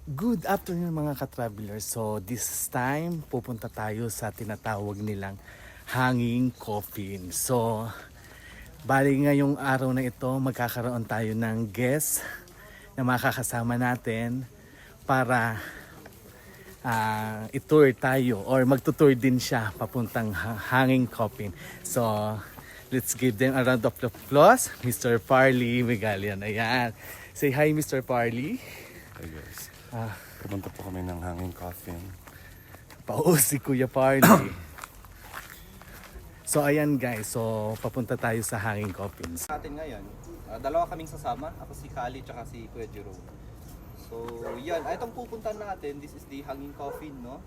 Good afternoon mga ka-travelers. So this time pupunta tayo sa tinatawag nilang hanging coffin. So bali ngayong araw na ito magkakaroon tayo ng guest na makakasama natin para itour tayo or magtutour din siya papuntang hanging coffin. So let's give them a round of applause. Mr. Farley Megalian. Ayan. Say hi Mr. Farley. Hey guys, pumunta po kami ng hanging coffin. Si Kuya Farley. So ayan guys, so papunta tayo sa hanging coffins. Natin ngayon, dalawa kaming sasama, ako si Kali tsaka si Kuya Jerome. So yan, itong pupuntahan natin, this is the hanging coffin, no?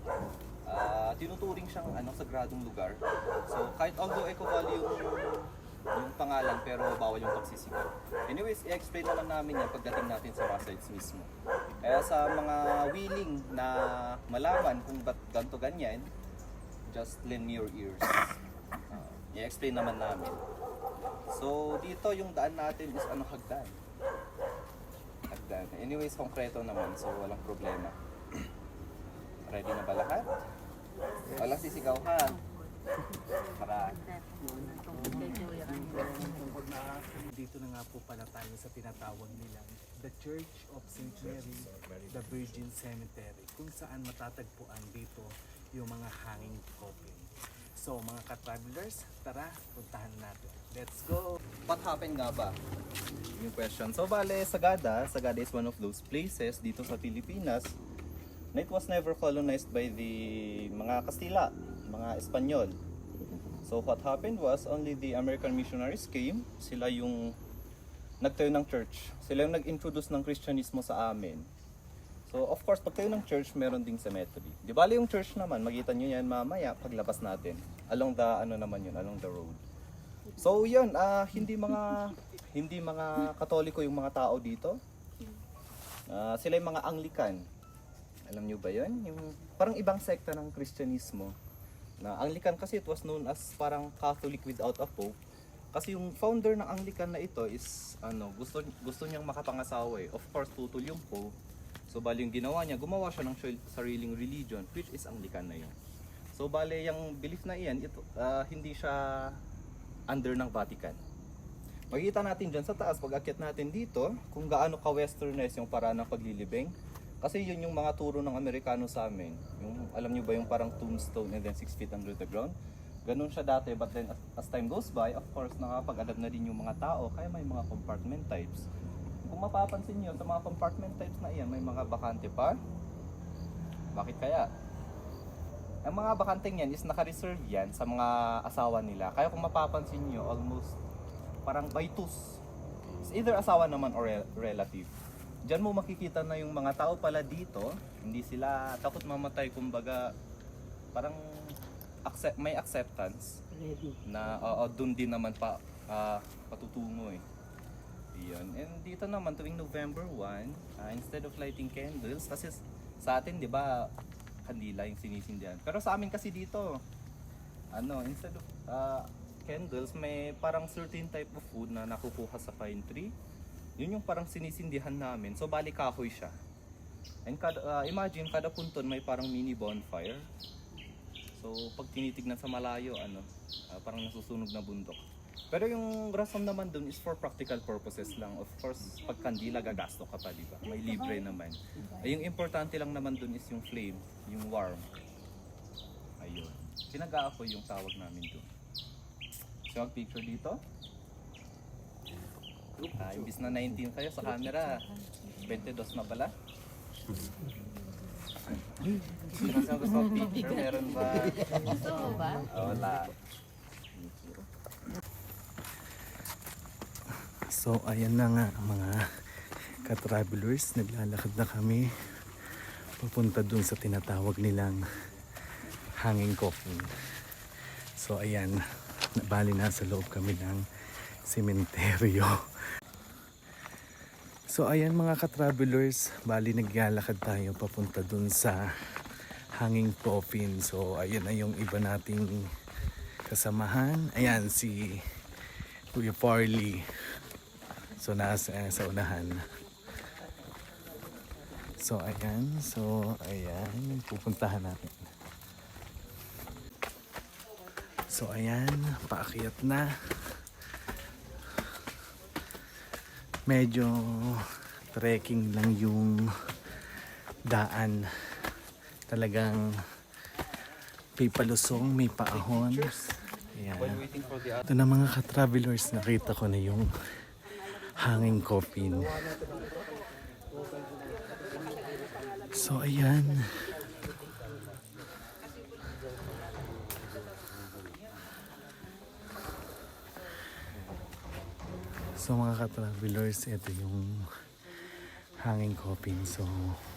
Tinuturing siyang sagradong lugar. So kahit although Eco Valley yung pangalan, pero bawal yung pagsisigaw. Anyways, i-explain naman namin yan pagdating natin sa mga sites mismo. Kaya sa mga willing na malaman kung ba't ganito ganyan, just lend me your ears. I-explain naman namin. So dito yung daan natin is hagdan. Hagdan. Anyways, konkreto naman, so walang problema. Ready na ba lahat? Walang sisigaw ha. Para Dito na nga po pala tayo sa tinatawag nilang The Church of St. Mary, the Virgin Cemetery, kung saan matatagpuan dito yung mga hanging coffin. So mga ka-travelers, tara, puntahan natin. Let's go! what happened nga ba? Yung question. So bale, Sagada is one of those places dito sa Pilipinas na it was never colonized by the mga Kastila, mga Espanyol. So what happened was only the American missionaries came, sila yung nagtayo ng church. Sila yung nag-introduce ng Kristyanismo sa amin. So of course, pagtayo ng church, meron ding cemetery. Di bale yung church naman, makita nyo yan mamaya paglabas natin. Along the along the road. So yun, hindi mga Katoliko yung mga tao dito. Sila yung mga Anglican. Alam nyo ba yun? Yung parang ibang sekta ng Kristyanismo. Na Anglican kasi it was known as parang Catholic without a Pope. Kasi yung founder ng Anglican na ito is gusto niyang makapangasawa eh. Of course, tutol yung Pope. So bali yung ginawa niya, gumawa siya ng sariling religion, which is Anglican na yun. So bali yung belief na iyan, hindi siya under ng Vatican. Makikita natin dyan sa taas, pag akyat natin dito, kung gaano ka-westernized yung paraan ng paglilibing. Kasi yun yung mga turo ng Amerikano sa amin. Yung, alam nyo ba yung parang tombstone and then 6 feet under the ground? Ganun siya dati, but then as time goes by, of course, nakapag-adapt na din yung mga tao, kaya may mga compartment types. Kung mapapansin nyo, sa mga compartment types na iyan, may mga bakante pa. Bakit kaya? Ang mga bakanteng yan is naka-reserve yan sa mga asawa nila. Kaya kung mapapansin nyo, almost parang by twos. It's either asawa naman or relative. Diyan mo makikita na yung mga tao pala dito, hindi sila takot mamatay, kumbaga parang may acceptance na doon din naman patutungo eh. Iyon. And dito naman tuwing November 1, instead of lighting candles, kasi sa atin 'di ba kandila yung sinisindihan. Pero sa amin kasi dito, instead of candles, may parang certain type of food na nakukuha sa pine tree. Yun yung parang sinisindihan namin. So bali kahoy siya. And imagine kada punton may parang mini bonfire. So pag tinitignan sa malayo, parang nasusunog na bundok. Pero yung rason naman dun is for practical purposes lang. Of course, pag kandila gagasto ka pa, di ba? May libre naman. Yung importante lang naman dun is yung flame, yung warm. Ayun. Pinag-aapoy yung tawag namin dun. So ang picture dito. Imbis na 19 kayo sa camera, 22 na pala. Sino sa gusto ng picture? Meron ba? Gusto mo ba? Wala. So ayan na nga mga ka-travelers, naglalakad na kami papunta dun sa tinatawag nilang hanging coffin. So ayan, bali nasa loob kami ng sementeryo. So ayan mga ka-travelers, bali naglalakad tayo papunta dun sa hanging coffin. So ayan na yung iba nating kasamahan. Ayan si Kuya Farley. So nasa sa unahan. So ayan, pupuntahan natin. So ayan, paakyat na. Medyo trekking lang yung daan. Talagang may palusong, may paahon. While Ayan. waiting for the Ito na mga ka-travelers, nakita ko na yung hanging coffin. So ayan. So mga ka-travelers, ito yung hanging coffin. So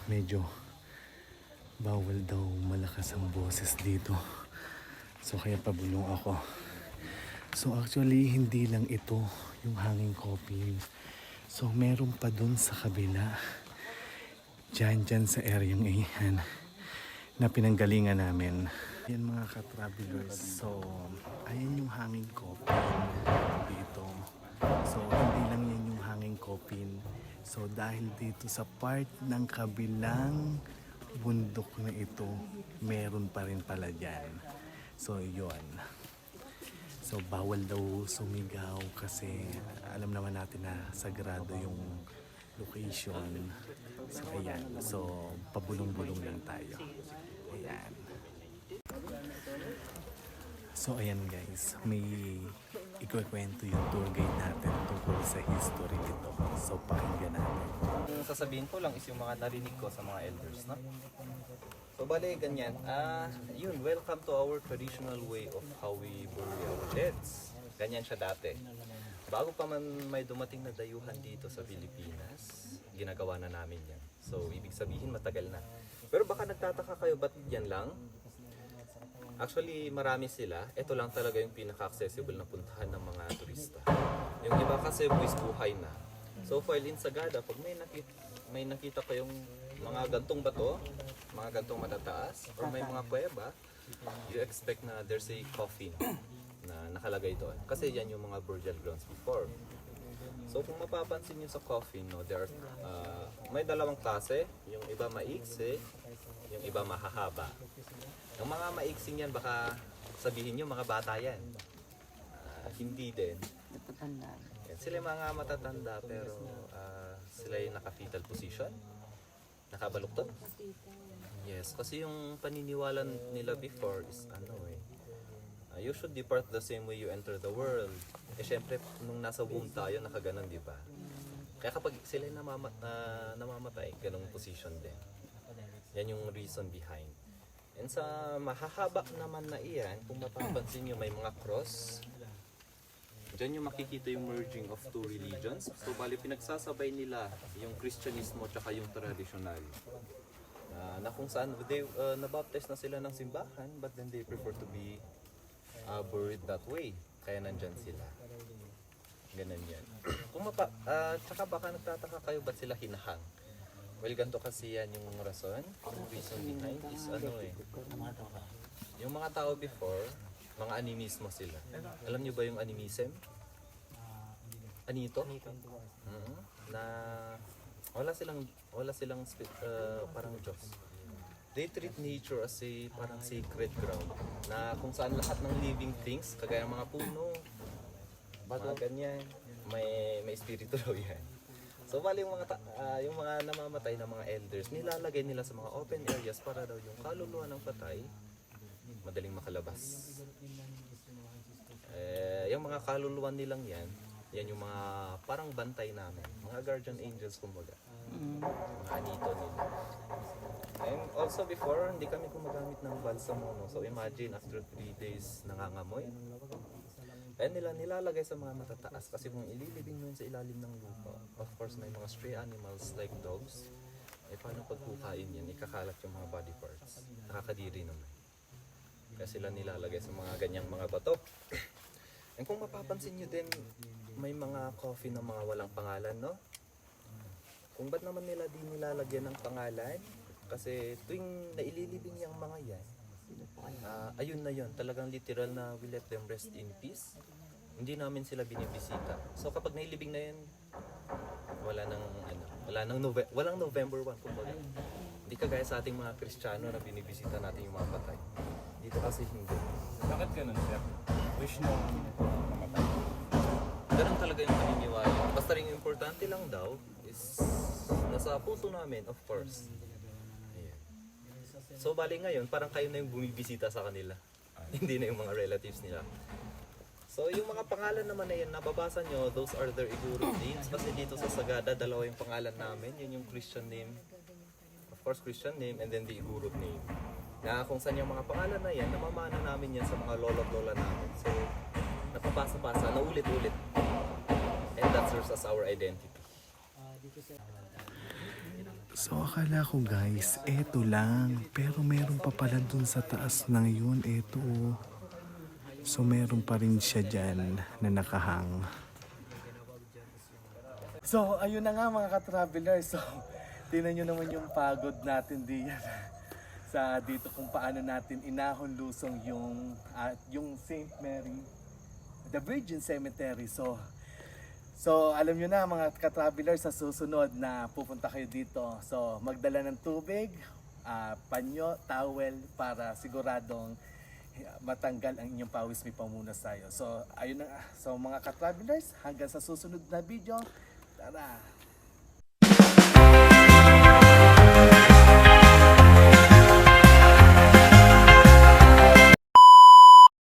medyo bawal daw malakas ang boses dito. So kaya pabulong ako. So actually hindi lang ito yung hanging coffin. So meron pa dun sa kabila. Dyan sa area ng iyan na pinanggalingan namin. Yan mga ka-travelers. So ayan yung hanging coffin dito. So hindi lang yan yung hanging coffin. So dahil dito sa part ng kabilang bundok na ito, meron pa rin pala dyan. So yun. So bawal daw sumigaw kasi alam naman natin na sagrado yung location. So ayan. So pabulong-bulong lang tayo. Ayan. So ayan guys, may ikukwento yung tour guide natin tungkol sa history nito. So pakinggan natin. Yung sasabihin ko lang is yung mga narinig ko sa mga elders, no? So bale, ganyan. Yun, welcome to our traditional way of how we bury our deads. Ganyan siya dati. Bago pa man may dumating na dayuhan dito sa Pilipinas, ginagawa na namin yan. So ibig sabihin matagal na. Pero baka nagtataka kayo, ba't yan lang? Actually, marami sila. Ito lang talaga yung pinaka-accessible na puntahan ng mga turista. Yung iba kasi buwis buhay na. So while in Sagada, pag may nakita kayong mga gantong bato, mga gantong matataas, or may mga kuweba, you expect na there's a coffin na nakalagay doon. Kasi yan yung mga burial grounds before. So kung mapapansin nyo sa coffin, no, may dalawang klase. Yung iba maiksi, yung iba mahahaba. Yung mga maiksing yan, baka sabihin nyo mga bata yan. Hindi din. Yan, sila yung mga matatanda pero sila yung naka-fetal position. Nakabaluktot. Yes, kasi yung paniniwala nila before is you should depart the same way you enter the world. Eh syempre, nung nasa womb tayo, nakaganon, di ba? Kaya kapag sila yung namamatay, ganong position din. Yan yung reason behind. And sa mahahaba naman na iyan, kung mapapansin nyo, may mga cross. Diyan yung makikita yung merging of two religions. So bali pinagsasabay nila yung Kristyanismo tsaka yung traditional. Na kung saan nabaptize na sila ng simbahan, but then they prefer to be buried that way. Kaya nandyan sila. Ganun yan. Tsaka baka nagtataka kayo ba't sila hinahang. Well, ganito kasi yan yung rason. Yung reason behind is yung mga tao before, mga animismo sila. Alam niyo ba yung animism? Anito? Na wala silang parang Diyos. They treat nature as a parang sacred ground na kung saan lahat ng living things, kagaya mga puno, mga ganyan, may espiritu daw yan. So bali yung mga namamatay na mga elders, nilalagay nila sa mga open areas para daw yung kaluluwa ng patay madaling makalabas. Yung mga kaluluwa nilang yan yung mga parang bantay namin, mga guardian angels kumbaga. Mga anito nila. And also before, hindi kami gumagamit ng balsamo, no? So imagine after 3 days nangangamoy. Kaya nila nilalagay sa mga matataas kasi kung ililibing mo yun sa ilalim ng lupa, of course may mga stray animals like dogs, paano pagkukain yan, ikakalat yung mga body parts. Nakakadiri naman. Kaya sila nilalagay sa mga ganyang mga bato. And kung mapapansin nyo din, may mga coffee na mga walang pangalan, no? Kung ba't naman nila di nilalagyan ng pangalan? Kasi tuwing naililibing yung mga yan, ayun na yun, talagang literal na we let them rest in peace. Hindi namin sila binibisita. So kapag nailibing na yan, wala nang Walang November 1 kumbaga. Hindi kagaya sa ating mga Kristiyano na binibisita natin yung mga patay. Dito kasi hindi. Bakit ganun, sir? Wish nung mamatay. Ganun talaga yung paniniwala. Basta rin yung importante lang daw is nasa puso namin, of course. Ayan. So bali ngayon, parang kayo na yung bumibisita sa kanila. Hindi na yung mga relatives nila. So yung mga pangalan naman na yan, nababasa nyo, those are their Iguro names. Kasi dito sa Sagada, dalawa yung pangalan namin. Yun yung Christian name. Of course, Christian name and then the Iguro name. Na kung saan yung mga pangalan na yan, namamana namin yan sa mga lolo at lola namin. So, napapasa-pasa, naulit-ulit. And that serves as our identity. So akala ko guys, eto lang. Pero meron pa pala dun sa taas ng yun, eto. So meron pa rin siya dyan na nakahang. So ayun na nga mga ka-traveler. So tingnan nyo naman yung pagod natin diyan sa dito kung paano natin inahon lusong yung St. Mary, the Virgin Cemetery. So alam nyo na mga ka-traveler, sa susunod na pupunta kayo dito. So magdala ng tubig, panyo, towel para siguradong matanggal ang inyong pawis, may pamunas tayo. So ayun na. So mga ka-travelers, hanggang sa susunod na video. Tara!